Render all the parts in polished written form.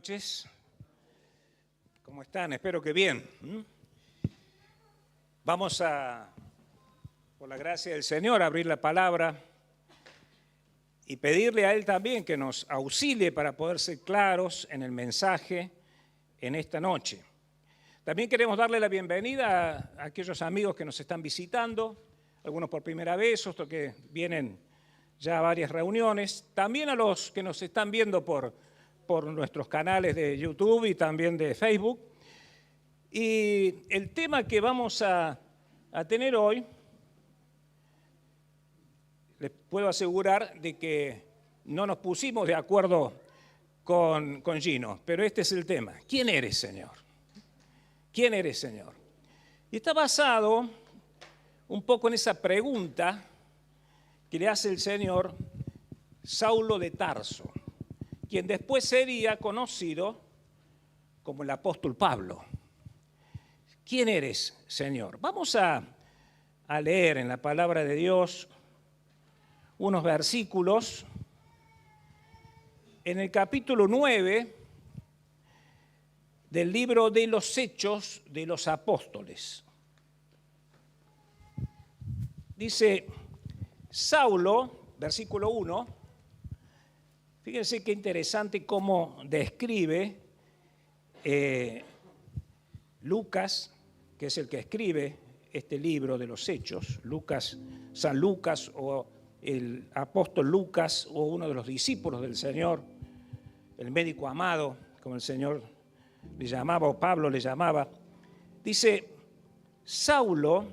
noches. ¿Cómo están? Espero que bien. Vamos a, por la gracia del Señor, abrir la palabra y pedirle a Él también que nos auxilie para poder ser claros en el mensaje en esta noche. También queremos darle la bienvenida a aquellos amigos que nos están visitando, algunos por primera vez, otros que vienen ya a varias reuniones, también a los que nos están viendo por nuestros canales de YouTube y también de Facebook. Y el tema que vamos a tener hoy, les puedo asegurar de que no nos pusimos de acuerdo con Gino, pero este es el tema. ¿Quién eres, Señor? ¿Quién eres, Señor? Y está basado un poco en esa pregunta que le hace el Señor Saulo de Tarso, quien después sería conocido como el apóstol Pablo. ¿Quién eres, Señor? Vamos a leer en la palabra de Dios unos versículos en el capítulo 9 del libro de los Hechos de los Apóstoles. Dice Saulo, versículo 1, fíjense qué interesante cómo describe Lucas, que es el que escribe este libro de los Hechos, San Lucas o el apóstol Lucas o uno de los discípulos del Señor, el médico amado, como el Señor le llamaba o Pablo le llamaba. Dice, Saulo,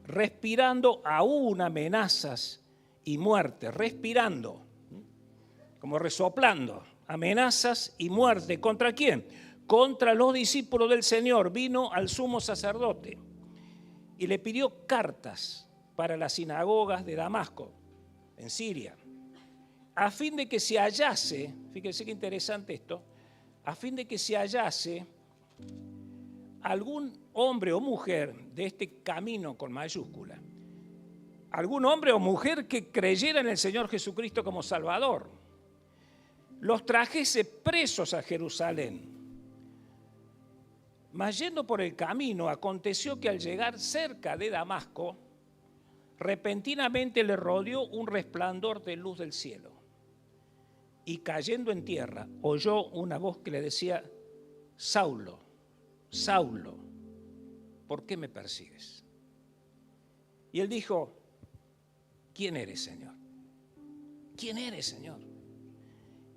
respirando aún amenazas y muerte, respirando, como resoplando, amenazas y muerte. ¿Contra quién? Contra los discípulos del Señor. Vino al sumo sacerdote y le pidió cartas para las sinagogas de Damasco, en Siria, a fin de que se hallase, fíjense qué interesante esto, a fin de que se hallase algún hombre o mujer de este camino con mayúscula, algún hombre o mujer que creyera en el Señor Jesucristo como Salvador, los trajese presos a Jerusalén. Mas yendo por el camino, aconteció que al llegar cerca de Damasco, repentinamente le rodeó un resplandor de luz del cielo. Y cayendo en tierra, oyó una voz que le decía, Saulo, Saulo, ¿por qué me persigues? Y él dijo, ¿quién eres, Señor? ¿Quién eres, Señor?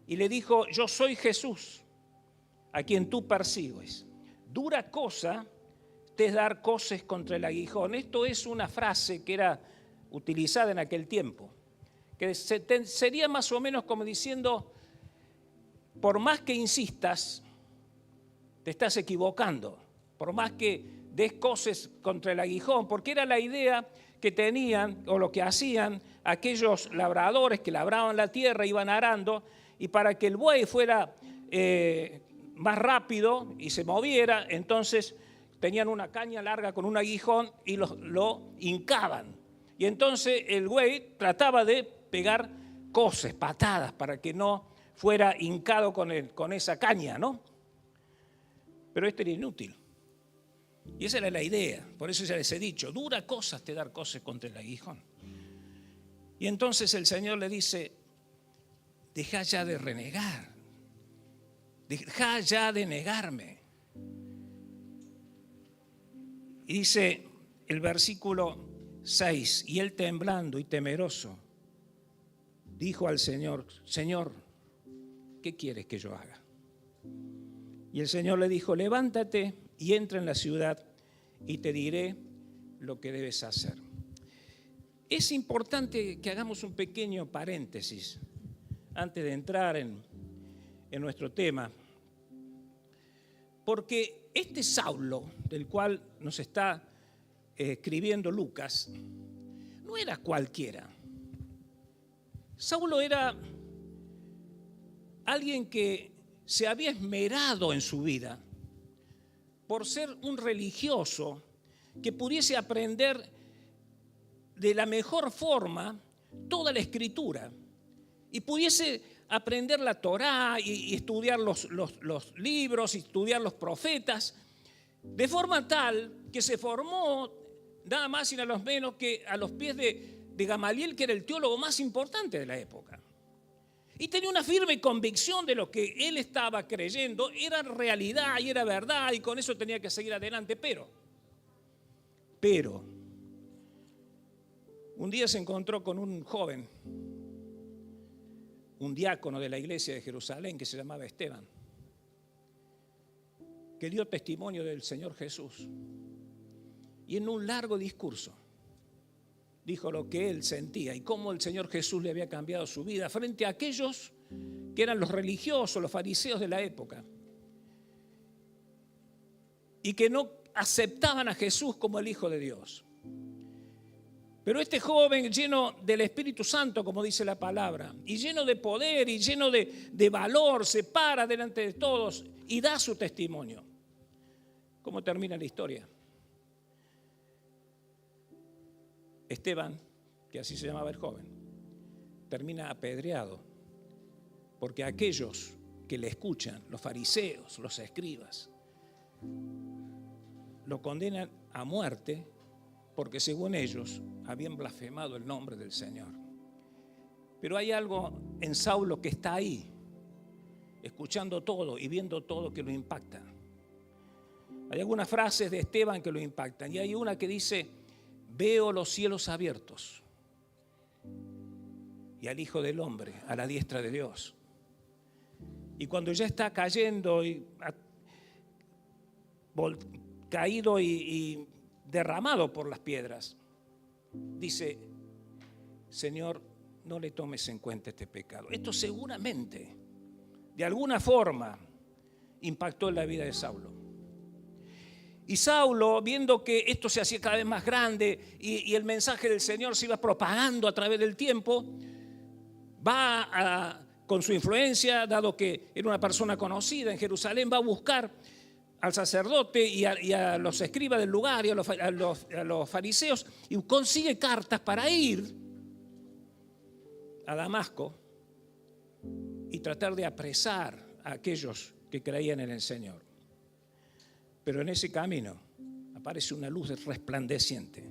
Y le dijo, yo soy Jesús, a quien tú persigues. Dura cosa te es dar coces contra el aguijón. Esto es una frase que era utilizada en aquel tiempo, que sería más o menos como diciendo, por más que insistas, te estás equivocando, por más que des coces contra el aguijón, porque era la idea que tenían o lo que hacían aquellos labradores que labraban la tierra, iban arando, y para que el buey fuera más rápido y se moviera, entonces tenían una caña larga con un aguijón y lo hincaban. Y entonces el buey trataba de pegar coces, patadas, para que no fuera hincado con esa caña, ¿no? Pero esto era inútil. Y esa era la idea. Por eso ya les he dicho, dura cosa te dar coces contra el aguijón. Y entonces el Señor le dice, deja ya de renegar, deja ya de negarme. Y dice el versículo 6, y él temblando y temeroso, dijo al Señor, Señor, ¿qué quieres que yo haga? Y el Señor le dijo, levántate y entra en la ciudad y te diré lo que debes hacer. Es importante que hagamos un pequeño paréntesis antes de entrar en nuestro tema, porque este Saulo, del cual nos está escribiendo Lucas, no era cualquiera. Saulo era alguien que se había esmerado en su vida por ser un religioso que pudiese aprender de la mejor forma toda la Escritura y pudiese aprender la Torá y estudiar los libros, y estudiar los profetas, de forma tal que se formó nada más y nada menos que a los pies de Gamaliel, que era el teólogo más importante de la época. Y tenía una firme convicción de lo que él estaba creyendo, era realidad y era verdad, y con eso tenía que seguir adelante. Pero, un día se encontró con un joven, un diácono de la iglesia de Jerusalén que se llamaba Esteban, que dio testimonio del Señor Jesús. Y en un largo discurso dijo lo que él sentía y cómo el Señor Jesús le había cambiado su vida frente a aquellos que eran los religiosos, los fariseos de la época, y que no aceptaban a Jesús como el Hijo de Dios. Pero este joven, lleno del Espíritu Santo, como dice la palabra, y lleno de poder y lleno de valor, se para delante de todos y da su testimonio. ¿Cómo termina la historia? Esteban, que así se llamaba el joven, termina apedreado, porque aquellos que le escuchan, los fariseos, los escribas, lo condenan a muerte porque según ellos habían blasfemado el nombre del Señor. Pero hay algo en Saulo que está ahí, escuchando todo y viendo todo, que lo impacta. Hay algunas frases de Esteban que lo impactan, y hay una que dice: veo los cielos abiertos y al Hijo del Hombre a la diestra de Dios. Y cuando ya está cayendo y caído y derramado por las piedras, dice: Señor, no le tomes en cuenta este pecado. Esto seguramente, de alguna forma, impactó en la vida de Saulo. Y Saulo, viendo que esto se hacía cada vez más grande y el mensaje del Señor se iba propagando a través del tiempo, con su influencia, dado que era una persona conocida en Jerusalén, va a buscar al sacerdote y a los escribas del lugar y a los fariseos, y consigue cartas para ir a Damasco y tratar de apresar a aquellos que creían en el Señor. Pero en ese camino aparece una luz resplandeciente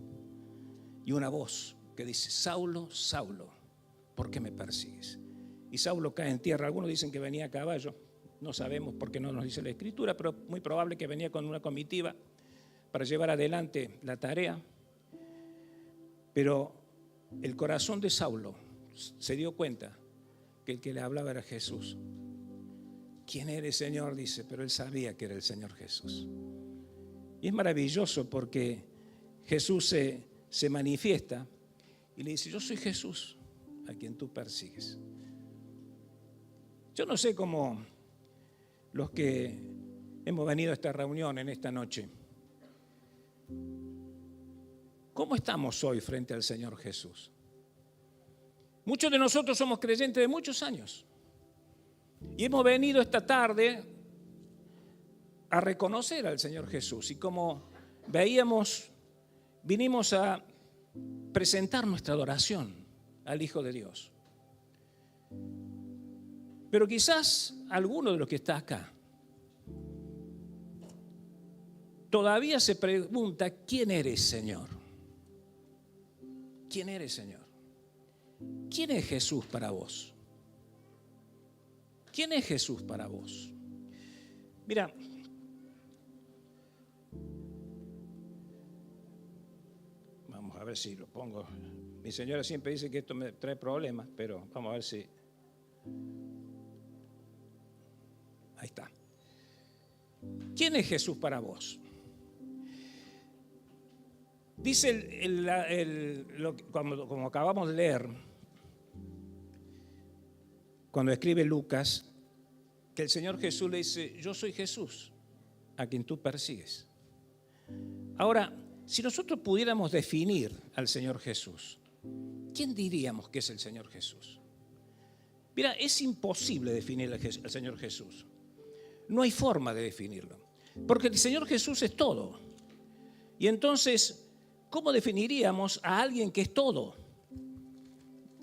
y una voz que dice: Saulo, Saulo, ¿por qué me persigues? Y Saulo cae en tierra. Algunos dicen que venía a caballo, no sabemos porque no nos dice la Escritura, pero muy probable que venía con una comitiva para llevar adelante la tarea. Pero el corazón de Saulo se dio cuenta que el que le hablaba era Jesús. ¿Quién eres, Señor? Dice, pero él sabía que era el Señor Jesús. Y es maravilloso porque Jesús se manifiesta y le dice: yo soy Jesús a quien tú persigues. Yo no sé cómo los que hemos venido a esta reunión en esta noche, ¿cómo estamos hoy frente al Señor Jesús? Muchos de nosotros somos creyentes de muchos años. Y hemos venido esta tarde a reconocer al Señor Jesús. Y como veíamos, vinimos a presentar nuestra adoración al Hijo de Dios. Pero quizás alguno de los que está acá todavía se pregunta: ¿quién eres, Señor? ¿Quién eres, Señor? ¿Quién es Jesús para vos? ¿Quién es Jesús para vos? Mira, vamos a ver si lo pongo. Mi señora siempre dice que esto me trae problemas, pero vamos a ver si. Ahí está. ¿Quién es Jesús para vos? Dice como acabamos de leer, cuando escribe Lucas, que el Señor Jesús le dice: yo soy Jesús a quien tú persigues. Ahora, si nosotros pudiéramos definir al Señor Jesús, ¿quién diríamos que es el Señor Jesús? Mira, es imposible definir al Señor Jesús. No hay forma de definirlo, porque el Señor Jesús es todo. Y entonces, ¿cómo definiríamos a alguien que es todo?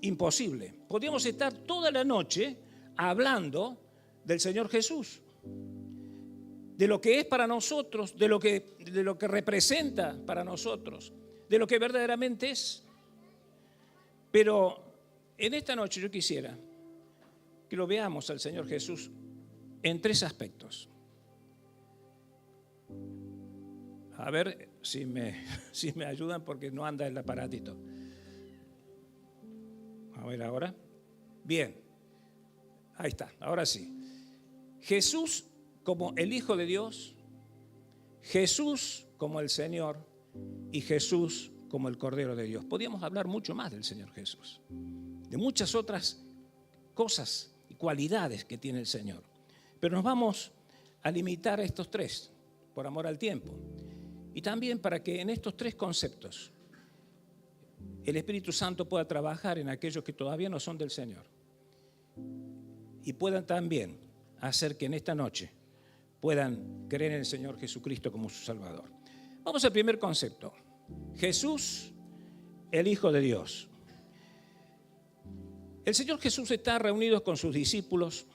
Imposible. Podríamos estar toda la noche hablando del Señor Jesús, de lo que es para nosotros, de lo que representa para nosotros, de lo que verdaderamente es. Pero en esta noche yo quisiera que lo veamos al Señor Jesús en 3 aspectos. A ver si me ayudan porque no anda el aparatito. A ver ahora. Bien, ahí está, ahora sí. Jesús como el Hijo de Dios, Jesús como el Señor y Jesús como el Cordero de Dios. Podríamos hablar mucho más del Señor Jesús, de muchas otras cosas y cualidades que tiene el Señor. Pero nos vamos a limitar a estos 3, por amor al tiempo. Y también para que en estos 3 conceptos el Espíritu Santo pueda trabajar en aquellos que todavía no son del Señor. Y puedan también hacer que en esta noche puedan creer en el Señor Jesucristo como su Salvador. Vamos al primer concepto. Jesús, el Hijo de Dios. El Señor Jesús está reunido con sus discípulos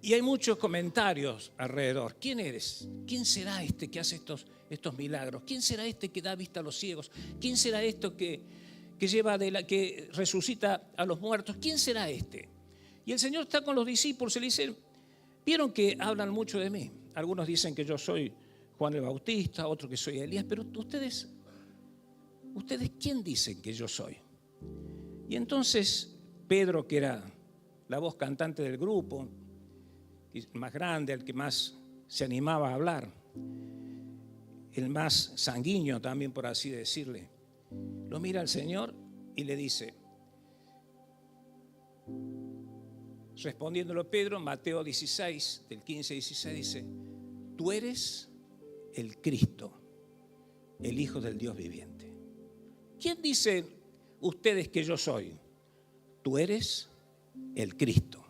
y hay muchos comentarios alrededor. ¿Quién eres? ¿Quién será este que hace estos milagros? ¿Quién será este que da vista a los ciegos? ¿Quién será esto que que resucita a los muertos? ¿Quién será este? Y el Señor está con los discípulos y le dice, vieron que hablan mucho de mí. Algunos dicen que yo soy Juan el Bautista, otros que soy Elías, pero ustedes ¿quién dicen que yo soy? Y entonces Pedro, que era la voz cantante del grupo, más grande, el que más se animaba a hablar, el más sanguíneo también, por así decirle, lo mira al Señor y le dice, respondiéndolo Pedro, Mateo 16, del 15 al 16, dice, tú eres el Cristo, el Hijo del Dios viviente. ¿Quién dicen ustedes que yo soy? Tú eres el Cristo,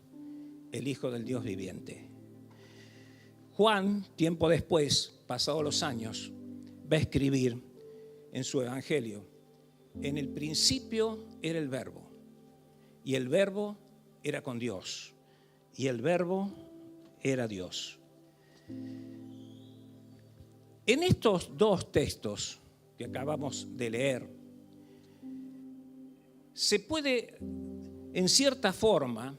el Hijo del Dios viviente. Juan, tiempo después, pasados los años, va a escribir en su evangelio, en el principio era el Verbo, y el Verbo era con Dios, y el Verbo era Dios. En estos 2 textos que acabamos de leer, se puede, en cierta forma,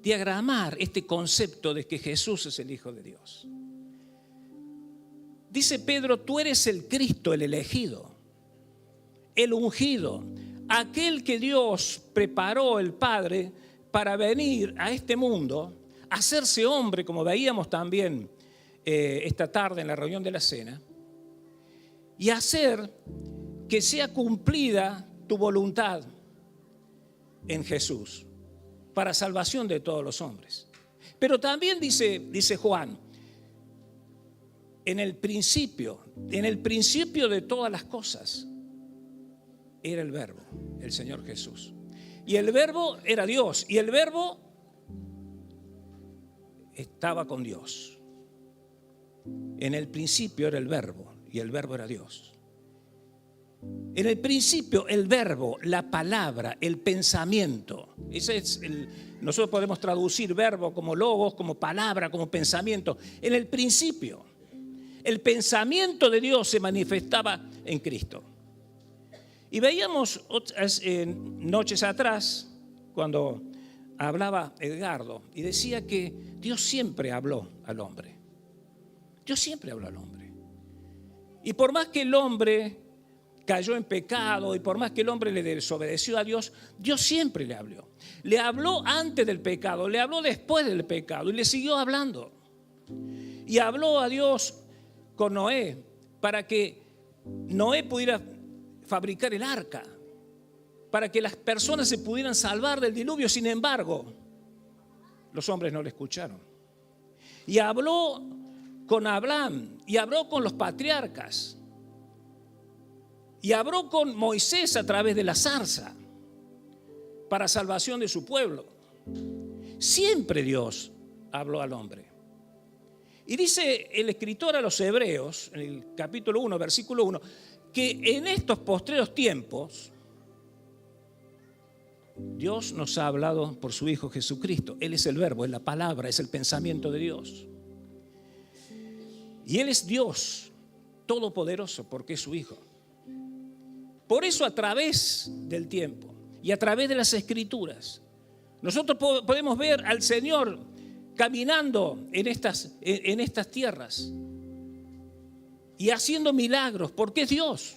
diagramar este concepto de que Jesús es el Hijo de Dios. Dice Pedro, tú eres el Cristo, el elegido, el ungido, aquel que Dios preparó, el Padre, para venir a este mundo, hacerse hombre, como veíamos también esta tarde en la reunión de la cena, y hacer que sea cumplida tu voluntad en Jesús, para salvación de todos los hombres. Pero también dice Juan, en el principio de todas las cosas, era el Verbo, el Señor Jesús. Y el Verbo era Dios, y el Verbo estaba con Dios. En el principio era el Verbo, y el Verbo era Dios. En el principio el verbo, la palabra, el pensamiento. Nosotros podemos traducir verbo como logos, como palabra, como pensamiento. En el principio, el pensamiento de Dios se manifestaba en Cristo. Y veíamos noches atrás, cuando hablaba Edgardo, y decía que Dios siempre habló al hombre. Dios siempre habló al hombre. Y por más que el hombre cayó en pecado y por más que el hombre le desobedeció a Dios, Dios siempre le habló. Le habló antes del pecado, le habló después del pecado y le siguió hablando. Y habló a Dios con Noé para que Noé pudiera fabricar el arca, para que las personas se pudieran salvar del diluvio. Sin embargo, los hombres no le escucharon. Y habló con Abraham y habló con los patriarcas. Y habló con Moisés a través de la zarza para salvación de su pueblo. Siempre Dios habló al hombre. Y dice el escritor a los Hebreos, en el capítulo 1, versículo 1, que en estos postreros tiempos Dios nos ha hablado por su Hijo Jesucristo. Él es el verbo, es la palabra, es el pensamiento de Dios. Y Él es Dios todopoderoso porque es su Hijo. Por eso a través del tiempo y a través de las Escrituras, nosotros podemos ver al Señor caminando en estas tierras y haciendo milagros porque es Dios.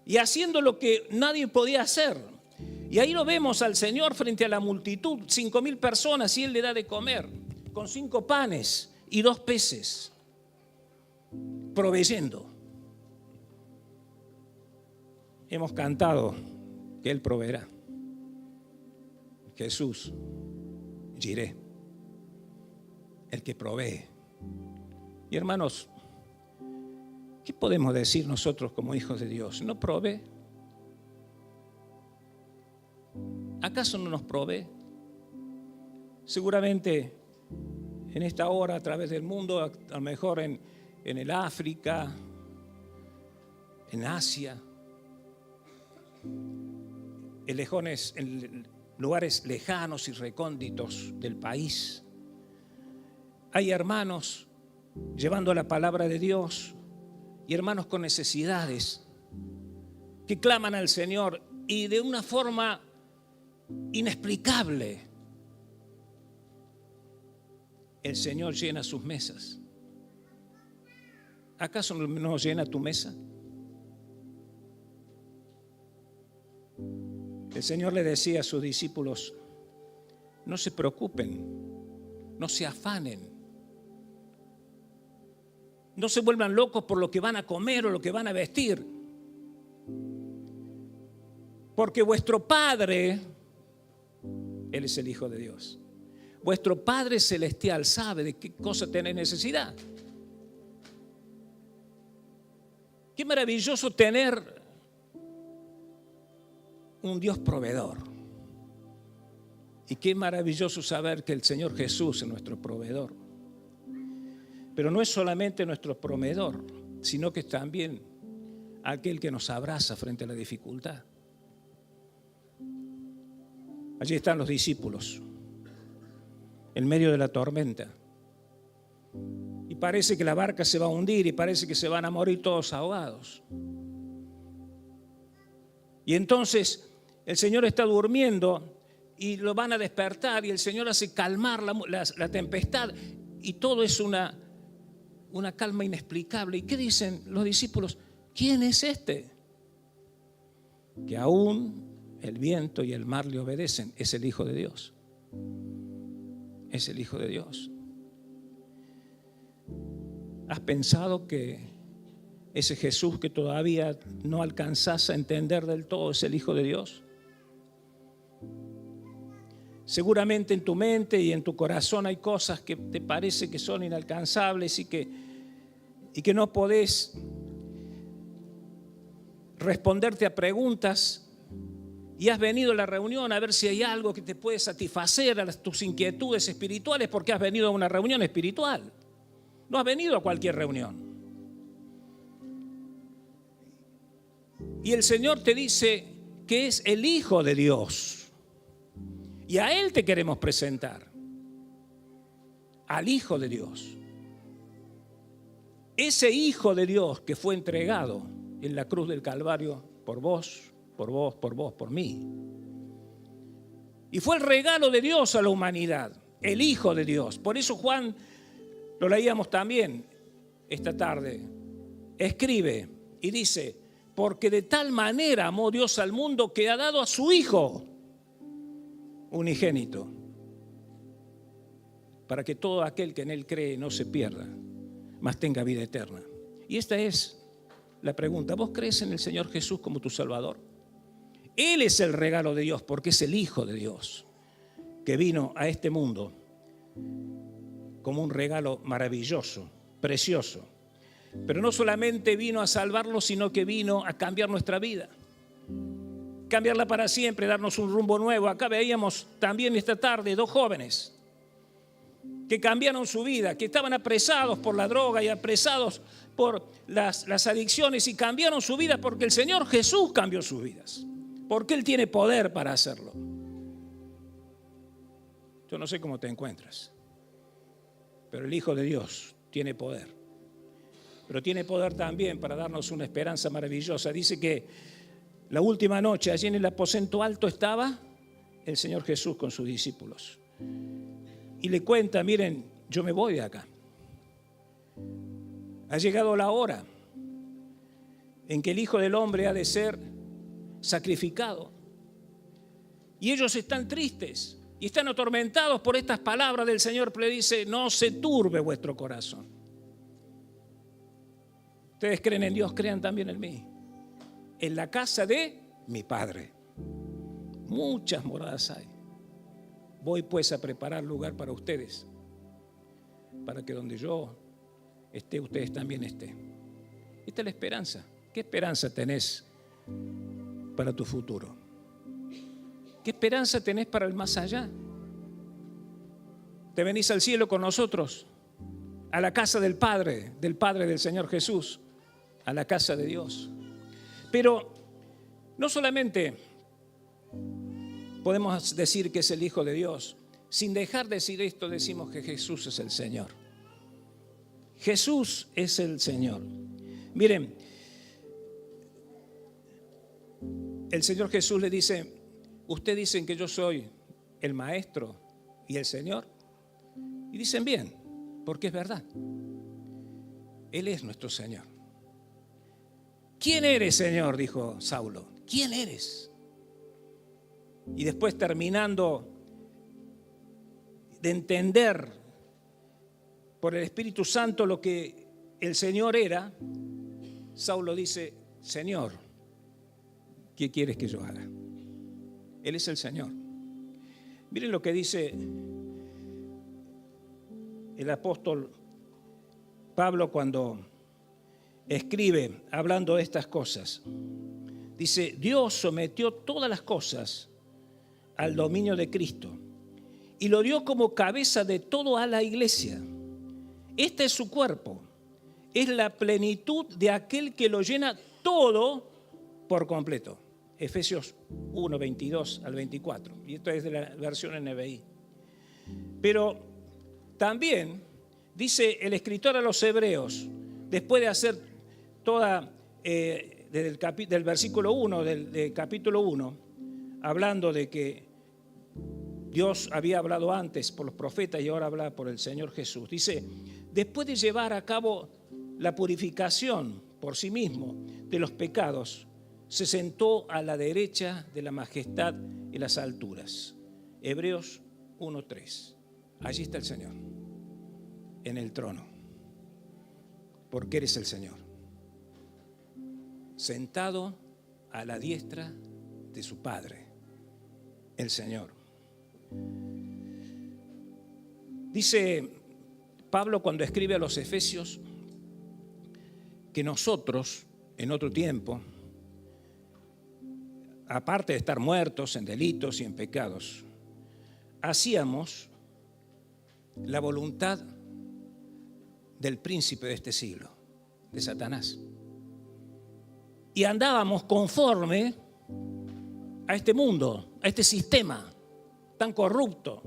Y haciendo lo que nadie podía hacer. Y ahí lo vemos al Señor frente a la multitud, 5,000 personas, y Él le da de comer con 5 panes y 2 peces, proveyendo. Hemos cantado que Él proveerá. Jesús, Jireh, el que provee. Y hermanos, ¿qué podemos decir nosotros como hijos de Dios? ¿No provee? ¿Acaso no nos provee? Seguramente en esta hora a través del mundo, a lo mejor en el África, en Asia, en lugares lejanos y recónditos del país, hay hermanos llevando la palabra de Dios y hermanos con necesidades que claman al Señor y de una forma inexplicable el Señor llena sus mesas. ¿Acaso no llena tu mesa? El Señor le decía a sus discípulos: no se preocupen, no se afanen, no se vuelvan locos por lo que van a comer o lo que van a vestir, porque vuestro Padre, Él es el Hijo de Dios, vuestro Padre Celestial sabe de qué cosa tenéis necesidad. Qué maravilloso tener un Dios proveedor. Y qué maravilloso saber que el Señor Jesús es nuestro proveedor. Pero no es solamente nuestro proveedor, sino que es también aquel que nos abraza frente a la dificultad. Allí están los discípulos, en medio de la tormenta. Y parece que la barca se va a hundir y parece que se van a morir todos ahogados. Y entonces el Señor está durmiendo y lo van a despertar y el Señor hace calmar la tempestad y todo es una calma inexplicable. ¿Y qué dicen los discípulos? ¿Quién es este? Que aún el viento y el mar le obedecen. Es el Hijo de Dios. Es el Hijo de Dios. ¿Has pensado que ese Jesús que todavía no alcanzás a entender del todo es el Hijo de Dios? Seguramente en tu mente y en tu corazón hay cosas que te parece que son inalcanzables y que no podés responderte a preguntas, y has venido a la reunión a ver si hay algo que te puede satisfacer a tus inquietudes espirituales, porque has venido a una reunión espiritual. No has venido a cualquier reunión. Y el Señor te dice que es el Hijo de Dios. Y a Él te queremos presentar. Al Hijo de Dios. Ese Hijo de Dios que fue entregado en la cruz del Calvario por vos, por mí. Y fue el regalo de Dios a la humanidad. El Hijo de Dios. Por eso Juan, lo leíamos también esta tarde, escribe y dice: porque de tal manera amó Dios al mundo que ha dado a su Hijo unigénito, para que todo aquel que en Él cree no se pierda, mas tenga vida eterna. Y esta es la pregunta: ¿vos crees en el Señor Jesús como tu Salvador? Él es el regalo de Dios porque es el Hijo de Dios que vino a este mundo como un regalo maravilloso, precioso. Pero no solamente vino a salvarnos, sino que vino a cambiar nuestra vida, cambiarla para siempre, darnos un rumbo nuevo. Acá veíamos también esta tarde 2 jóvenes que cambiaron su vida, que estaban apresados por la droga y apresados por las adicciones, y cambiaron su vida porque el Señor Jesús cambió sus vidas. Porque Él tiene poder para hacerlo. Yo no sé cómo te encuentras, pero el Hijo de Dios tiene poder. Pero tiene poder también para darnos una esperanza maravillosa. Dice que la última noche, allí en el aposento alto estaba el Señor Jesús con sus discípulos. Y le cuenta, miren, yo me voy de acá. Ha llegado la hora en que el Hijo del Hombre ha de ser sacrificado. Y ellos están tristes y están atormentados por estas palabras del Señor, pero le dice, no se turbe vuestro corazón. Ustedes creen en Dios, crean también en mí. En la casa de mi Padre muchas moradas hay. Voy pues a preparar lugar para ustedes, para que donde yo esté, ustedes también estén. Esta es la esperanza. ¿Qué esperanza tenés para tu futuro? ¿Qué esperanza tenés para el más allá? ¿Te venís al cielo con nosotros? A la casa del Padre del Señor Jesús, a la casa de Dios. Pero no solamente podemos decir que es el Hijo de Dios, sin dejar de decir esto, decimos que Jesús es el Señor. Jesús es el Señor. Miren, el Señor Jesús le dice, ustedes dicen que yo soy el Maestro y el Señor. Y dicen bien, porque es verdad. Él es nuestro Señor. ¿Quién eres, Señor?, dijo Saulo. ¿Quién eres? Y después, terminando de entender por el Espíritu Santo lo que el Señor era, Saulo dice, Señor, ¿qué quieres que yo haga? Él es el Señor. Miren lo que dice el apóstol Pablo cuando escribe hablando de estas cosas. Dice, Dios sometió todas las cosas al dominio de Cristo y lo dio como cabeza de todo a la iglesia. Este es su cuerpo, es la plenitud de aquel que lo llena todo por completo. Efesios 1, 22 al 24. Y esto es de la versión NBI. Pero también dice el escritor a los Hebreos, después de hacer toda, del versículo 1 del capítulo 1, hablando de que Dios había hablado antes por los profetas y ahora habla por el Señor Jesús. Dice, después de llevar a cabo la purificación por sí mismo de los pecados, se sentó a la derecha de la majestad y las alturas. Hebreos 1:3. Allí está el Señor, en el trono, porque eres el Señor, sentado a la diestra de su Padre, el Señor. Dice Pablo cuando escribe a los Efesios que nosotros, en otro tiempo, aparte de estar muertos en delitos y en pecados, hacíamos la voluntad del príncipe de este siglo, de Satanás. Y andábamos conforme a este mundo, a este sistema tan corrupto,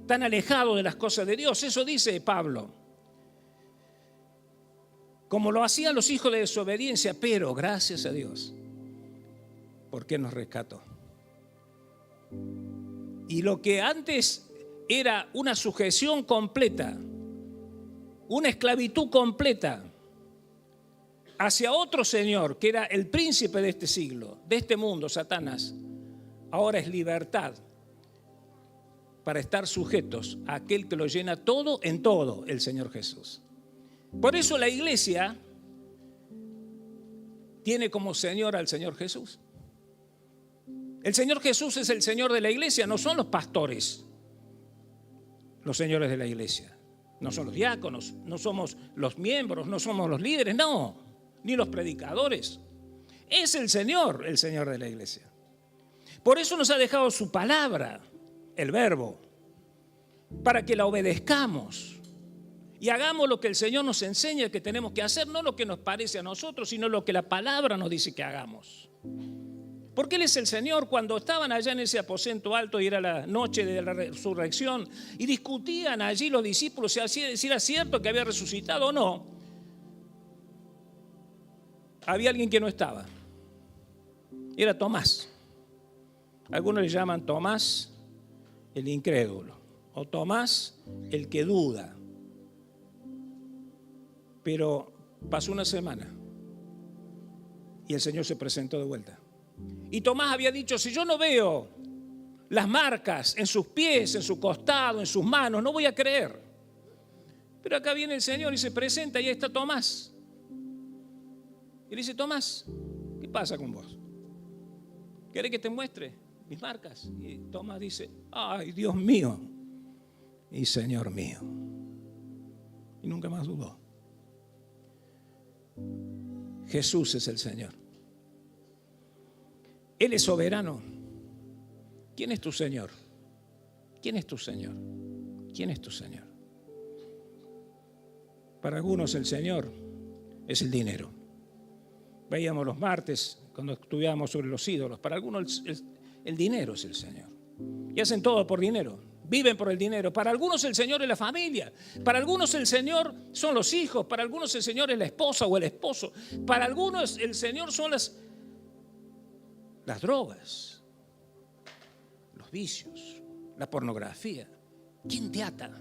tan alejado de las cosas de Dios. Eso dice Pablo. Como lo hacían los hijos de desobediencia, pero gracias a Dios, porque nos rescató. Y lo que antes era una sujeción completa, una esclavitud completa hacia otro señor que era el príncipe de este siglo, de este mundo, Satanás, ahora es libertad para estar sujetos a aquel que lo llena todo en todo, el Señor Jesús. Por eso la iglesia tiene como Señor al Señor Jesús. El Señor Jesús es el Señor de la iglesia, no son los pastores los señores de la iglesia, no son los diáconos, no somos los miembros, no somos los líderes, no, ni los predicadores. Es el Señor de la iglesia. Por eso nos ha dejado su palabra, el verbo, para que la obedezcamos y hagamos lo que el Señor nos enseña que tenemos que hacer, no lo que nos parece a nosotros, sino lo que la palabra nos dice que hagamos. Porque Él es el Señor. Cuando estaban allá en ese aposento alto y era la noche de la resurrección y discutían allí los discípulos si era cierto que había resucitado o no, había alguien que no estaba. Era Tomás. Algunos le llaman Tomás el incrédulo o Tomás el que duda. Pero pasó una semana y el Señor se presentó de vuelta. Y Tomás había dicho, si yo no veo las marcas en sus pies, en su costado, en sus manos, no voy a creer. Pero acá viene el Señor y se presenta y ahí está Tomás. Y le dice, Tomás, ¿qué pasa con vos? ¿Querés que te muestre mis marcas? Y Tomás dice, ay, Dios mío y Señor mío. Y nunca más dudó. Jesús es el Señor. Él es soberano. ¿Quién es tu Señor? ¿Quién es tu Señor? ¿Quién es tu Señor? Para algunos el Señor es el dinero. Veíamos los martes cuando estudiábamos sobre los ídolos. Para algunos el dinero es el Señor. Y hacen todo por dinero. Viven por el dinero. Para algunos el Señor es la familia. Para algunos el Señor son los hijos. Para algunos el Señor es la esposa o el esposo. Para algunos el Señor son las drogas, los vicios, la pornografía. ¿Quién te ata?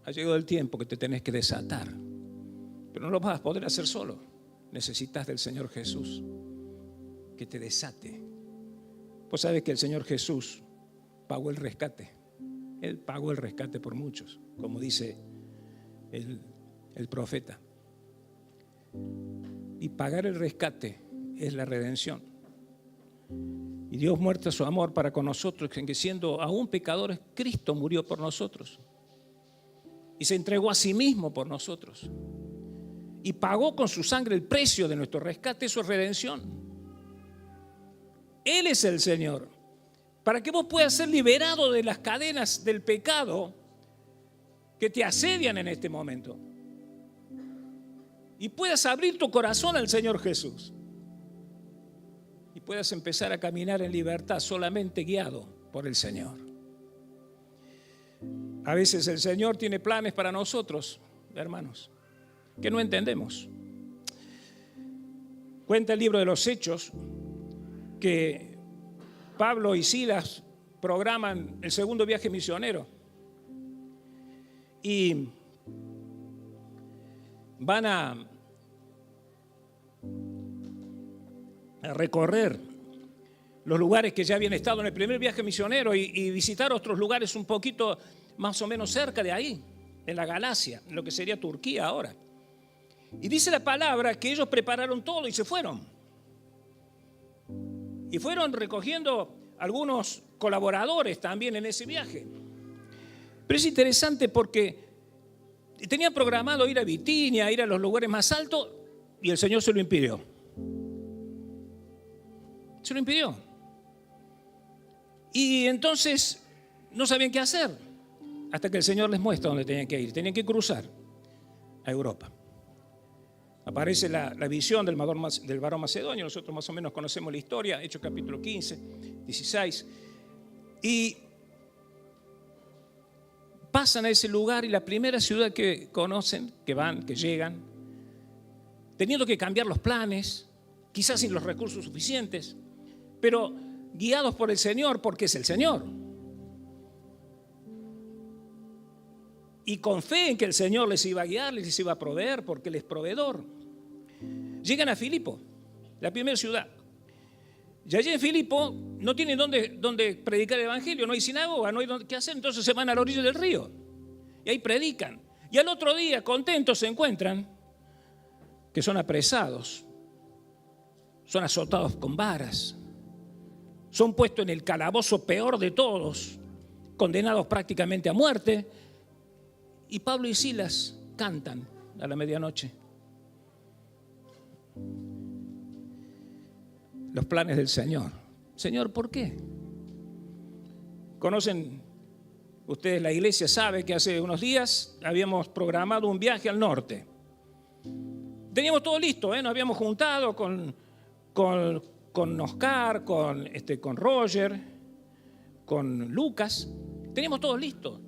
Ha llegado el tiempo que te tenés que desatar. Pero no lo vas a poder hacer solo. Necesitas del Señor Jesús que te desate. Pues sabes que el Señor Jesús pagó el rescate. Él pagó el rescate por muchos, como dice el profeta. Y pagar el rescate es la redención. Y Dios muestra su amor para con nosotros, en que siendo aún pecadores, Cristo murió por nosotros. Y se entregó a sí mismo por nosotros. Y pagó con su sangre el precio de nuestro rescate, eso es redención. Él es el Señor. Para que vos puedas ser liberado de las cadenas del pecado que te asedian en este momento. Y puedas abrir tu corazón al Señor Jesús. Y puedas empezar a caminar en libertad solamente guiado por el Señor. A veces el Señor tiene planes para nosotros, hermanos, que no entendemos. Cuenta el libro de los Hechos que Pablo y Silas programan el segundo viaje misionero y van a recorrer los lugares que ya habían estado en el primer viaje misionero y visitar otros lugares un poquito más o menos cerca de ahí, en la Galacia, en lo que sería Turquía ahora. Y dice la palabra que ellos prepararon todo y se fueron. Y fueron recogiendo algunos colaboradores también en ese viaje. Pero es interesante porque tenían programado ir a Bitinia, ir a los lugares más altos, y el Señor se lo impidió. Se lo impidió. Y entonces no sabían qué hacer, hasta que el Señor les muestra dónde tenían que ir. Tenían que cruzar a Europa. Aparece la visión del varón macedonio. Nosotros más o menos conocemos la historia, Hechos capítulo 15, 16. Y pasan a ese lugar y la primera ciudad que conocen, que van, que llegan, teniendo que cambiar los planes, quizás sin los recursos suficientes, pero guiados por el Señor, porque es el Señor. Y con fe en que el Señor les iba a guiar, les iba a proveer, porque Él es proveedor. Llegan a Filipo, la primera ciudad. Y allí en Filipo no tienen dónde predicar el evangelio, no hay sinagoga, no hay qué hacer, entonces se van a la orilla del río. Y ahí predican. Y al otro día, contentos, se encuentran que son apresados, son azotados con varas, son puestos en el calabozo peor de todos, condenados prácticamente a muerte. Y Pablo y Silas cantan a la medianoche los planes del Señor. Señor, ¿por qué? Conocen ustedes la iglesia, sabe que hace unos días habíamos programado un viaje al norte. Teníamos todo listo, nos habíamos juntado con con Oscar, con Roger, con Lucas. Teníamos todo listo.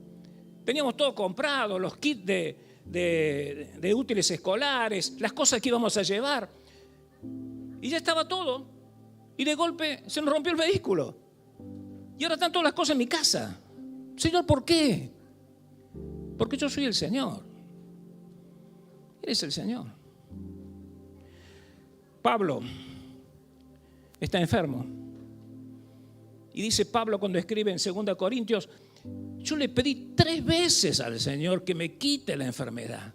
Teníamos todo comprado, los kits de útiles escolares, las cosas que íbamos a llevar. Y ya estaba todo. Y de golpe se nos rompió el vehículo. Y ahora están todas las cosas en mi casa. Señor, ¿por qué? Porque yo soy el Señor. Eres el Señor. Pablo está enfermo. Y dice Pablo cuando escribe en 2 Corintios, yo le pedí 3 veces al Señor que me quite la enfermedad.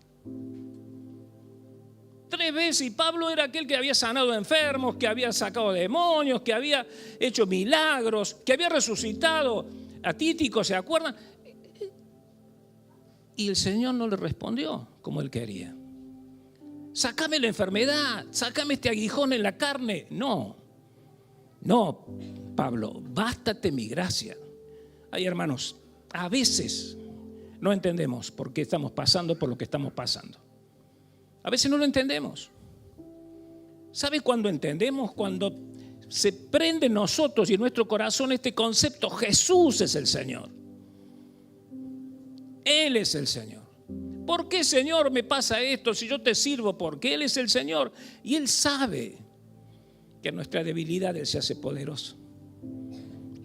3 veces. Y Pablo era aquel que había sanado enfermos, que había sacado demonios, que había hecho milagros, que había resucitado a Títico, ¿se acuerdan? Y el Señor no le respondió como él quería. Sácame la enfermedad, sácame este aguijón en la carne. No, Pablo, bástate mi gracia. Ay, hermanos, a veces no entendemos por qué estamos pasando por lo que estamos pasando. A veces no lo entendemos. ¿Sabe cuándo entendemos? Cuando se prende en nosotros y en nuestro corazón este concepto: Jesús es el Señor. Él es el Señor. ¿Por qué, Señor, me pasa esto si yo te sirvo? Porque Él es el Señor. Y Él sabe que en nuestra debilidad Él se hace poderoso.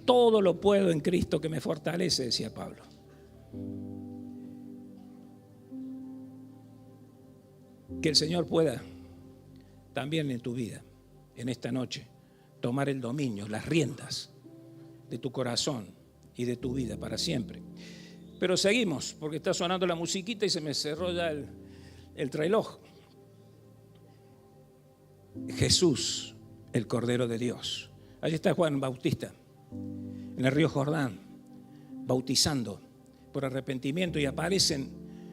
Todo lo puedo en Cristo que me fortalece, decía Pablo. Que el Señor pueda también en tu vida, en esta noche, tomar el dominio, las riendas de tu corazón y de tu vida para siempre. Pero seguimos, porque está sonando la musiquita y se me cerró ya el reloj. Jesús, el Cordero de Dios. Allí está Juan Bautista, en el río Jordán, bautizando por arrepentimiento, y aparecen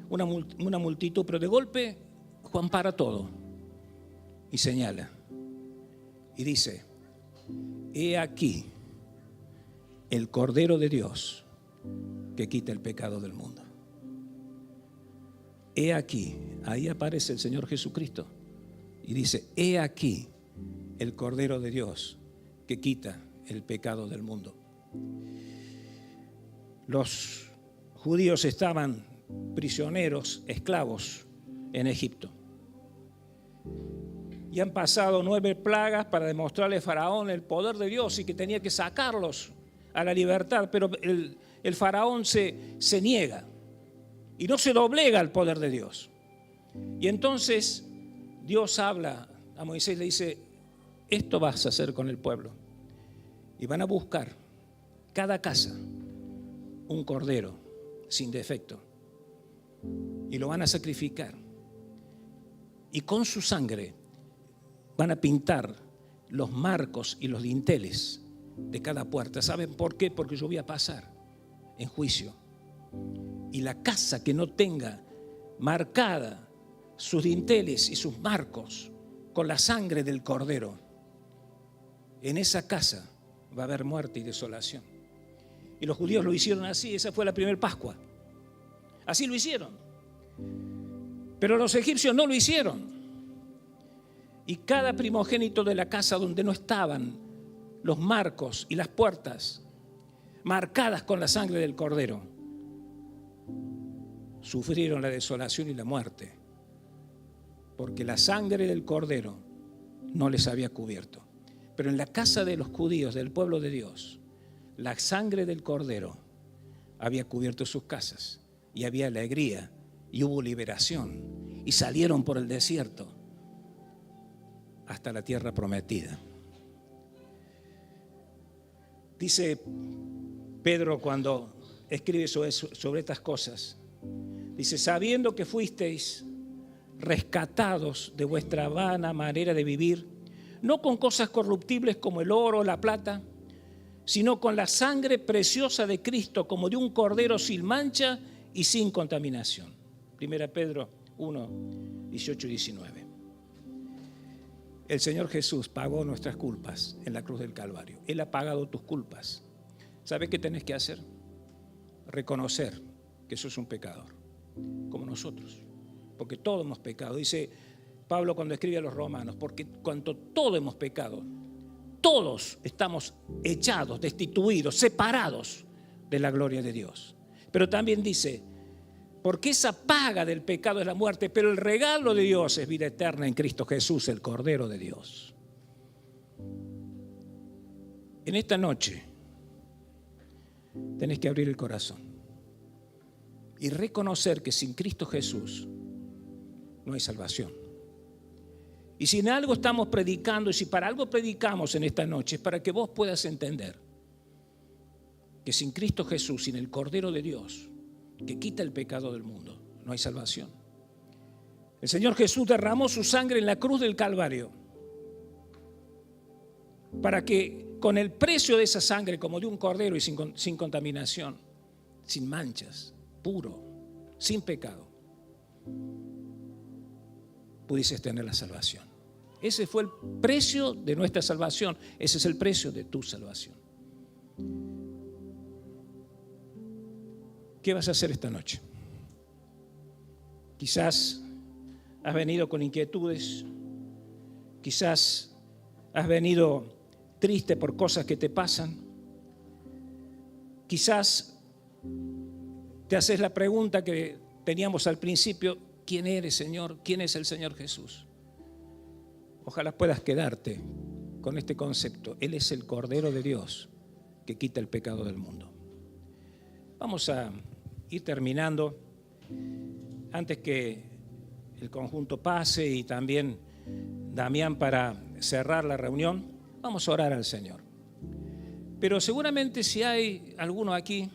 una multitud, pero de golpe Juan para todo y señala y dice: he aquí el Cordero de Dios que quita el pecado del mundo. He aquí, ahí aparece el Señor Jesucristo y dice: he aquí el Cordero de Dios que quita el pecado del mundo. Los judíos estaban prisioneros, esclavos en Egipto. Y han pasado 9 plagas para demostrarle a Faraón el poder de Dios y que tenía que sacarlos a la libertad. Pero el Faraón se niega y no se doblega al poder de Dios. Y entonces Dios habla a Moisés, le dice: esto vas a hacer con el pueblo. Y van a buscar cada casa un cordero sin defecto y lo van a sacrificar. Y con su sangre van a pintar los marcos y los dinteles de cada puerta. ¿Saben por qué? Porque yo voy a pasar en juicio. Y la casa que no tenga marcada sus dinteles y sus marcos con la sangre del cordero, en esa casa va a haber muerte y desolación. Y los judíos lo hicieron así. Esa fue la primera Pascua. Así lo hicieron. Pero los egipcios no lo hicieron. Y cada primogénito de la casa donde no estaban los marcos y las puertas marcadas con la sangre del cordero, sufrieron la desolación y la muerte, porque la sangre del cordero no les había cubierto. Pero en la casa de los judíos, del pueblo de Dios, la sangre del cordero había cubierto sus casas y había alegría y hubo liberación y salieron por el desierto hasta la tierra prometida. Dice Pedro cuando escribe sobre estas cosas, dice: sabiendo que fuisteis rescatados de vuestra vana manera de vivir, no con cosas corruptibles como el oro o la plata, sino con la sangre preciosa de Cristo, como de un cordero sin mancha y sin contaminación. 1 Pedro 1, 18 y 19. El Señor Jesús pagó nuestras culpas en la cruz del Calvario. Él ha pagado tus culpas. ¿Sabes qué tenés que hacer? Reconocer que sos un pecador, como nosotros. Porque todos hemos pecado. Dice Pablo cuando escribe a los romanos: porque cuanto todos hemos pecado, Todos estamos echados, destituidos, separados de la gloria de Dios. Pero también dice, porque esa paga del pecado es la muerte, pero el regalo de Dios es vida eterna en Cristo Jesús, el Cordero de Dios. En esta noche tenés que abrir el corazón y reconocer que sin Cristo Jesús no hay salvación. Y si en algo estamos predicando, y si para algo predicamos en esta noche, es para que vos puedas entender que sin Cristo Jesús, sin el Cordero de Dios, que quita el pecado del mundo, no hay salvación. El Señor Jesús derramó su sangre en la cruz del Calvario para que con el precio de esa sangre, como de un cordero y sin contaminación, sin manchas, puro, sin pecado, pudieses tener la salvación. Ese fue el precio de nuestra salvación. Ese es el precio de tu salvación. ¿Qué vas a hacer esta noche? Quizás has venido con inquietudes, quizás has venido triste por cosas que te pasan, quizás te haces la pregunta que teníamos al principio: ¿quién eres, Señor? ¿Quién es el Señor Jesús? Ojalá puedas quedarte con este concepto. Él es el Cordero de Dios que quita el pecado del mundo. Vamos a ir terminando. Antes que el conjunto pase y también Damián para cerrar la reunión, vamos a orar al Señor. Pero seguramente si hay alguno aquí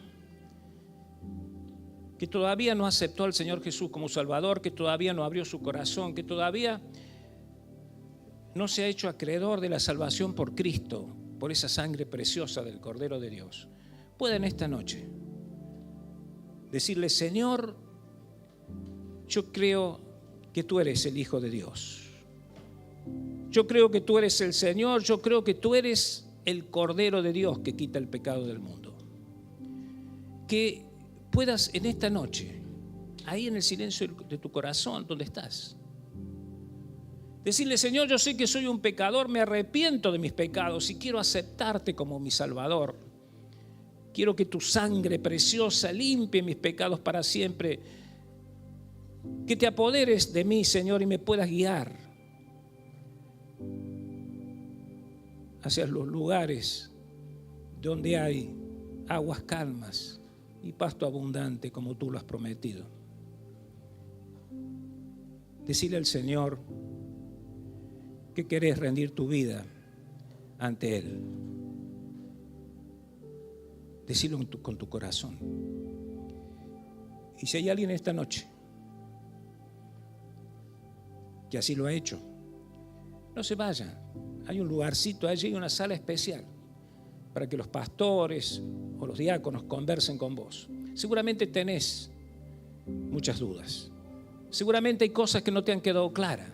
que todavía no aceptó al Señor Jesús como Salvador, que todavía no abrió su corazón, que todavía no se ha hecho acreedor de la salvación por Cristo, por esa sangre preciosa del Cordero de Dios, pueden esta noche decirle: Señor, yo creo que tú eres el Hijo de Dios. Yo creo que tú eres el Señor, yo creo que tú eres el Cordero de Dios que quita el pecado del mundo. Que puedas en esta noche, ahí en el silencio de tu corazón, donde estás, decirle: Señor, yo sé que soy un pecador, me arrepiento de mis pecados y quiero aceptarte como mi Salvador. Quiero que tu sangre preciosa limpie mis pecados para siempre. Que te apoderes de mí, Señor, y me puedas guiar hacia los lugares donde hay aguas calmas y pasto abundante, como tú lo has prometido. Decirle al Señor que querés rendir tu vida ante Él. Decirlo con tu corazón. Y si hay alguien esta noche que así lo ha hecho, no se vaya. Hay un lugarcito allí, una sala especial para que los pastores o los diáconos conversen con vos. Seguramente tenés muchas dudas. Seguramente hay cosas que no te han quedado claras.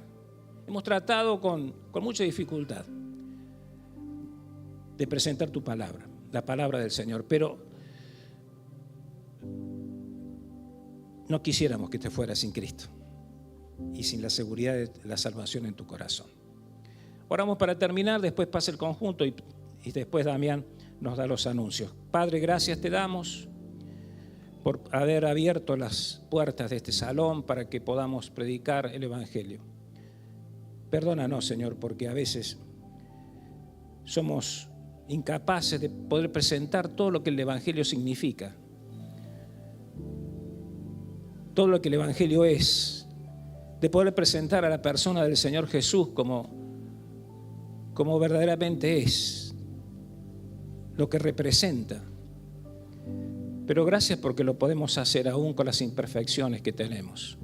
Hemos tratado con mucha dificultad de presentar tu palabra, la palabra del Señor, pero no quisiéramos que te fueras sin Cristo y sin la seguridad de la salvación en tu corazón. Oramos para terminar, después pasa el conjunto y después Damián nos da los anuncios. Padre, gracias te damos por haber abierto las puertas de este salón para que podamos predicar el Evangelio. Perdónanos, Señor, porque a veces somos incapaces de poder presentar todo lo que el Evangelio significa, todo lo que el Evangelio es, de poder presentar a la persona del Señor Jesús como verdaderamente es, lo que representa. Pero gracias porque lo podemos hacer aún con las imperfecciones que tenemos.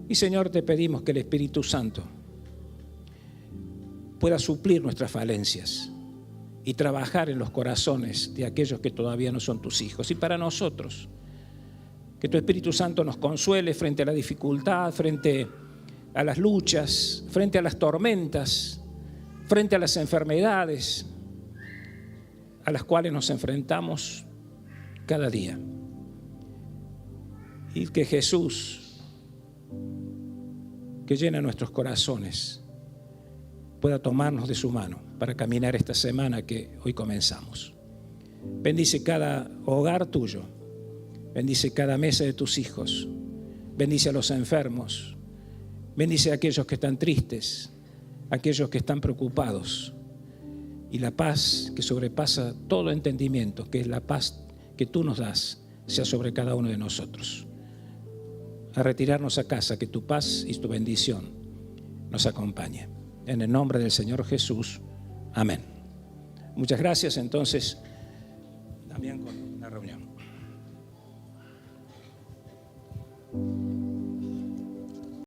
Y Señor, te pedimos que el Espíritu Santo pueda suplir nuestras falencias y trabajar en los corazones de aquellos que todavía no son tus hijos. Y para nosotros, que tu Espíritu Santo nos consuele frente a la dificultad, frente a las luchas, frente a las tormentas, frente a las enfermedades a las cuales nos enfrentamos cada día. Y que Jesús, que llena nuestros corazones, pueda tomarnos de su mano para caminar esta semana que hoy comenzamos. Bendice cada hogar tuyo, bendice cada mesa de tus hijos, bendice a los enfermos, bendice a aquellos que están tristes, a aquellos que están preocupados. Y la paz que sobrepasa todo entendimiento, que es la paz que tú nos das, sea sobre cada uno de nosotros. A retirarnos a casa, que tu paz y tu bendición nos acompañe. En el nombre del Señor Jesús. Amén. Muchas gracias. Entonces, también con